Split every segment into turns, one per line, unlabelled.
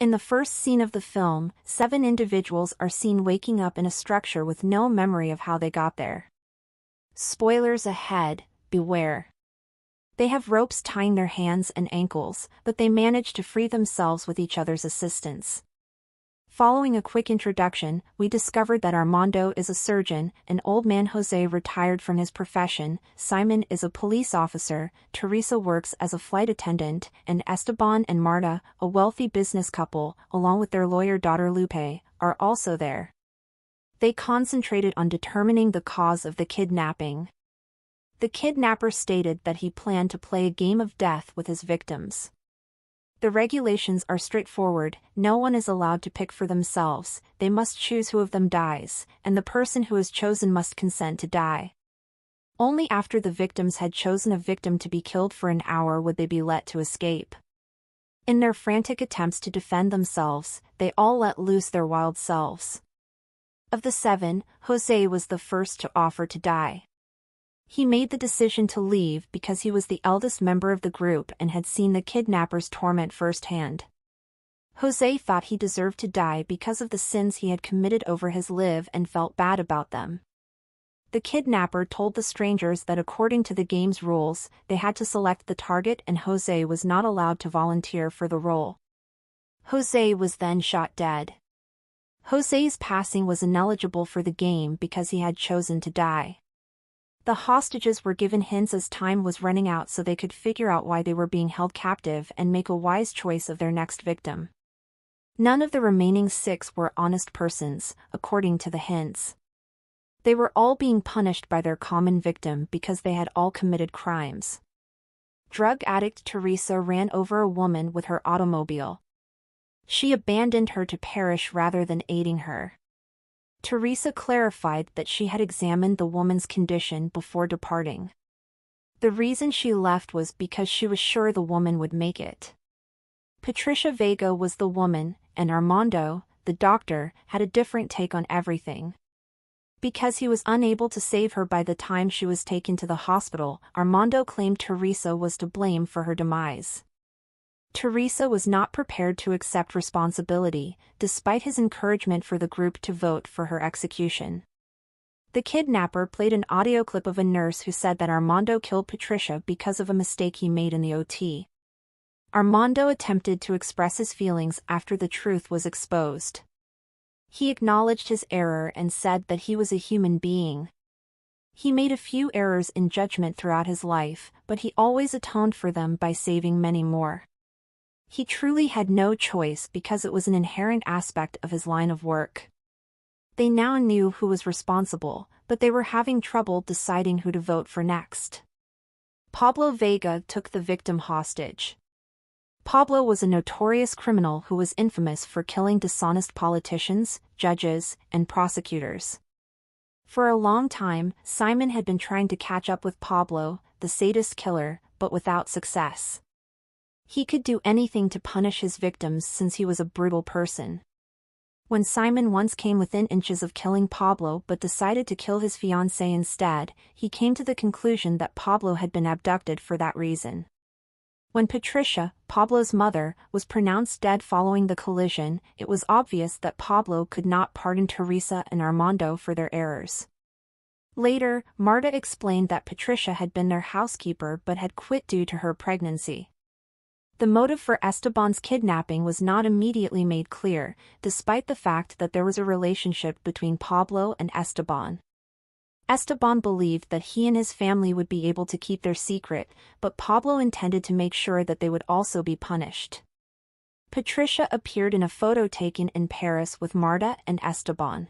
In the first scene of the film, 7 individuals are seen waking up in a structure with no memory of how they got there. Spoilers ahead, beware. They have ropes tying their hands and ankles, but they manage to free themselves with each other's assistance. Following a quick introduction, we discovered that Armando is a surgeon, an old man Jose retired from his profession, Simon is a police officer, Teresa works as a flight attendant, and Esteban and Marta, a wealthy business couple, along with their lawyer daughter Lupe, are also there. They concentrated on determining the cause of the kidnapping. The kidnapper stated that he planned to play a game of death with his victims. The regulations are straightforward, no one is allowed to pick for themselves, they must choose who of them dies, and the person who is chosen must consent to die. Only after the victims had chosen a victim to be killed for an hour would they be let to escape. In their frantic attempts to defend themselves, they all let loose their wild selves. Of the 7, Jose was the first to offer to die. He made the decision to leave because he was the eldest member of the group and had seen the kidnappers' torment firsthand. Jose thought he deserved to die because of the sins he had committed over his life and felt bad about them. The kidnapper told the strangers that according to the game's rules, they had to select the target and Jose was not allowed to volunteer for the role. Jose was then shot dead. Jose's passing was ineligible for the game because he had chosen to die. The hostages were given hints as time was running out so they could figure out why they were being held captive and make a wise choice of their next victim. None of the remaining 6 were honest persons, according to the hints. They were all being punished by their common victim because they had all committed crimes. Drug addict Teresa ran over a woman with her automobile. She abandoned her to perish rather than aiding her. Teresa clarified that she had examined the woman's condition before departing. The reason she left was because she was sure the woman would make it. Patricia Vega was the woman, and Armando, the doctor, had a different take on everything. Because he was unable to save her by the time she was taken to the hospital, Armando claimed Teresa was to blame for her demise. Teresa was not prepared to accept responsibility, despite his encouragement for the group to vote for her execution. The kidnapper played an audio clip of a nurse who said that Armando killed Patricia because of a mistake he made in the OT. Armando attempted to express his feelings after the truth was exposed. He acknowledged his error and said that he was a human being. He made a few errors in judgment throughout his life, but he always atoned for them by saving many more. He truly had no choice because it was an inherent aspect of his line of work. They now knew who was responsible, but they were having trouble deciding who to vote for next. Pablo Vega took the victim hostage. Pablo was a notorious criminal who was infamous for killing dishonest politicians, judges, and prosecutors. For a long time, Simon had been trying to catch up with Pablo, the sadist killer, but without success. He could do anything to punish his victims since he was a brutal person. When Simon once came within inches of killing Pablo but decided to kill his fiancée instead, he came to the conclusion that Pablo had been abducted for that reason. When Patricia, Pablo's mother, was pronounced dead following the collision, it was obvious that Pablo could not pardon Teresa and Armando for their errors. Later, Marta explained that Patricia had been their housekeeper but had quit due to her pregnancy. The motive for Esteban's kidnapping was not immediately made clear, despite the fact that there was a relationship between Pablo and Esteban. Esteban believed that he and his family would be able to keep their secret, but Pablo intended to make sure that they would also be punished. Patricia appeared in a photo taken in Paris with Marta and Esteban.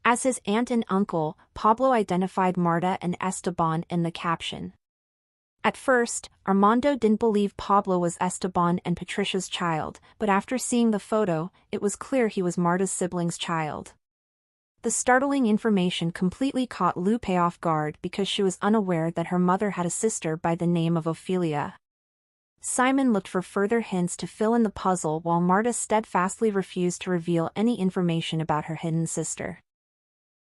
As his aunt and uncle, Pablo identified Marta and Esteban in the caption. At first, Armando didn't believe Pablo was Esteban and Patricia's child, but after seeing the photo, it was clear he was Marta's sibling's child. The startling information completely caught Lupe off guard because she was unaware that her mother had a sister by the name of Ophelia. Simon looked for further hints to fill in the puzzle while Marta steadfastly refused to reveal any information about her hidden sister.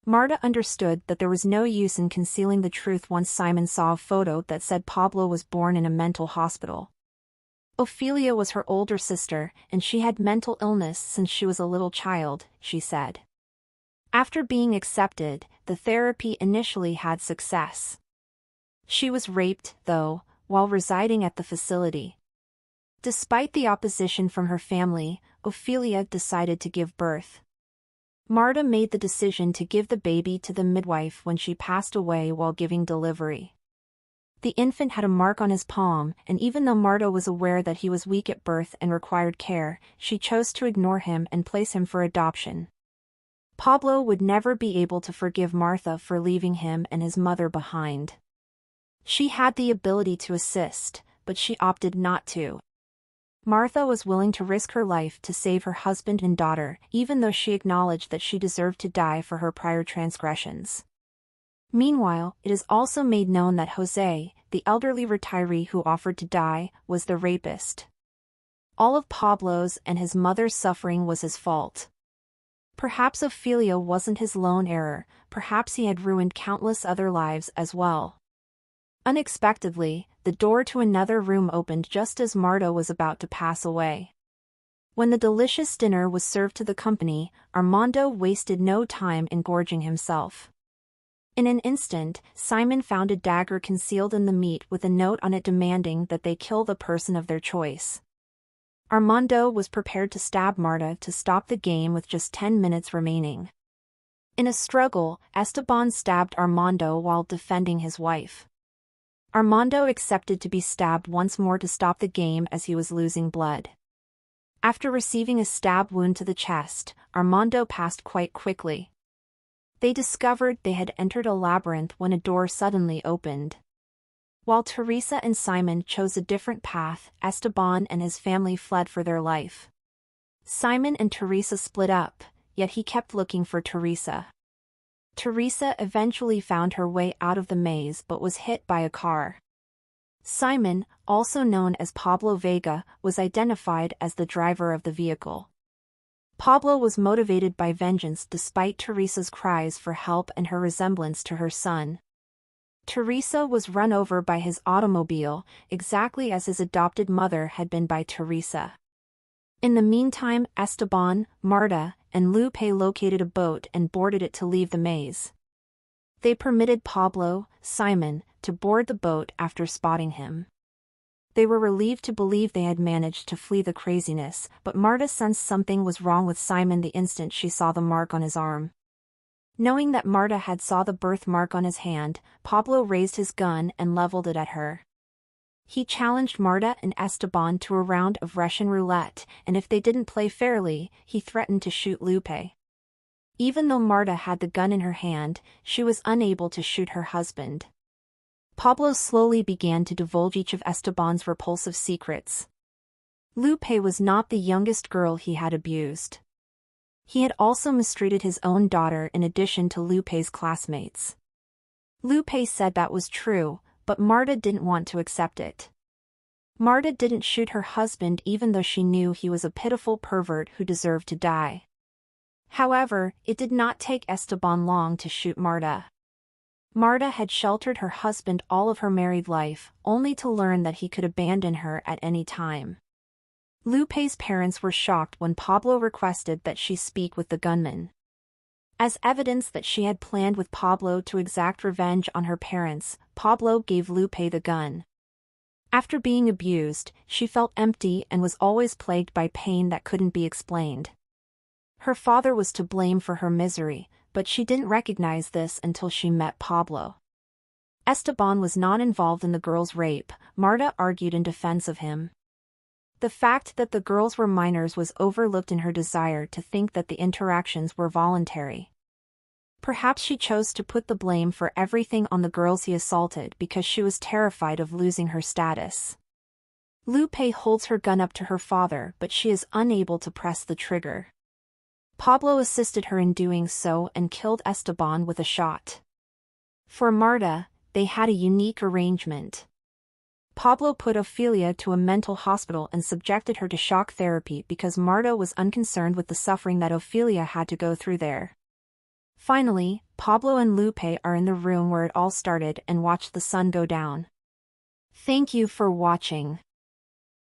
Marta understood that there was no use in concealing the truth once Simon saw a photo that said Pablo was born in a mental hospital. Ophelia was her older sister, and she had mental illness since she was a little child, she said. After being accepted, the therapy initially had success. She was raped, though, while residing at the facility. Despite the opposition from her family, Ophelia decided to give birth. Marta made the decision to give the baby to the midwife when she passed away while giving delivery. The infant had a mark on his palm, and even though Marta was aware that he was weak at birth and required care, she chose to ignore him and place him for adoption. Pablo would never be able to forgive Martha for leaving him and his mother behind. She had the ability to assist, but she opted not to. Martha was willing to risk her life to save her husband and daughter, even though she acknowledged that she deserved to die for her prior transgressions. Meanwhile, it is also made known that Jose, the elderly retiree who offered to die, was the rapist. All of Pablo's and his mother's suffering was his fault. Perhaps Ophelia wasn't his lone error, perhaps he had ruined countless other lives as well. Unexpectedly, the door to another room opened just as Marta was about to pass away. When the delicious dinner was served to the company, Armando wasted no time engorging himself. In an instant, Simon found a dagger concealed in the meat with a note on it demanding that they kill the person of their choice. Armando was prepared to stab Marta to stop the game with just 10 minutes remaining. In a struggle, Esteban stabbed Armando while defending his wife. Armando accepted to be stabbed once more to stop the game as he was losing blood. After receiving a stab wound to the chest, Armando passed quite quickly. They discovered they had entered a labyrinth when a door suddenly opened. While Teresa and Simon chose a different path, Esteban and his family fled for their life. Simon and Teresa split up, yet he kept looking for Teresa. Teresa eventually found her way out of the maze but was hit by a car. Simon, also known as Pablo Vega, was identified as the driver of the vehicle. Pablo was motivated by vengeance despite Teresa's cries for help and her resemblance to her son. Teresa was run over by his automobile, exactly as his adopted mother had been by Teresa. In the meantime, Esteban, Marta, and Lupe located a boat and boarded it to leave the maze. They permitted Pablo, Simon, to board the boat after spotting him. They were relieved to believe they had managed to flee the craziness, but Marta sensed something was wrong with Simon the instant she saw the mark on his arm. Knowing that Marta had saw the birthmark on his hand, Pablo raised his gun and leveled it at her. He challenged Marta and Esteban to a round of Russian roulette, and if they didn't play fairly, he threatened to shoot Lupe. Even though Marta had the gun in her hand, she was unable to shoot her husband. Pablo slowly began to divulge each of Esteban's repulsive secrets. Lupe was not the youngest girl he had abused. He had also mistreated his own daughter in addition to Lupe's classmates. Lupe said that was true, but Marta didn't want to accept it. Marta didn't shoot her husband even though she knew he was a pitiful pervert who deserved to die. However, it did not take Esteban long to shoot Marta. Marta had sheltered her husband all of her married life, only to learn that he could abandon her at any time. Lupe's parents were shocked when Pablo requested that she speak with the gunman. As evidence that she had planned with Pablo to exact revenge on her parents, Pablo gave Lupe the gun. After being abused, she felt empty and was always plagued by pain that couldn't be explained. Her father was to blame for her misery, but she didn't recognize this until she met Pablo. Esteban was not involved in the girl's rape, Marta argued in defense of him. The fact that the girls were minors was overlooked in her desire to think that the interactions were voluntary. Perhaps she chose to put the blame for everything on the girls he assaulted because she was terrified of losing her status. Lupe holds her gun up to her father, but she is unable to press the trigger. Pablo assisted her in doing so and killed Esteban with a shot. For Marta, they had a unique arrangement. Pablo put Ophelia to a mental hospital and subjected her to shock therapy because Marta was unconcerned with the suffering that Ophelia had to go through there. Finally, Pablo and Lupe are in the room where it all started and watch the sun go down. Thank you for watching.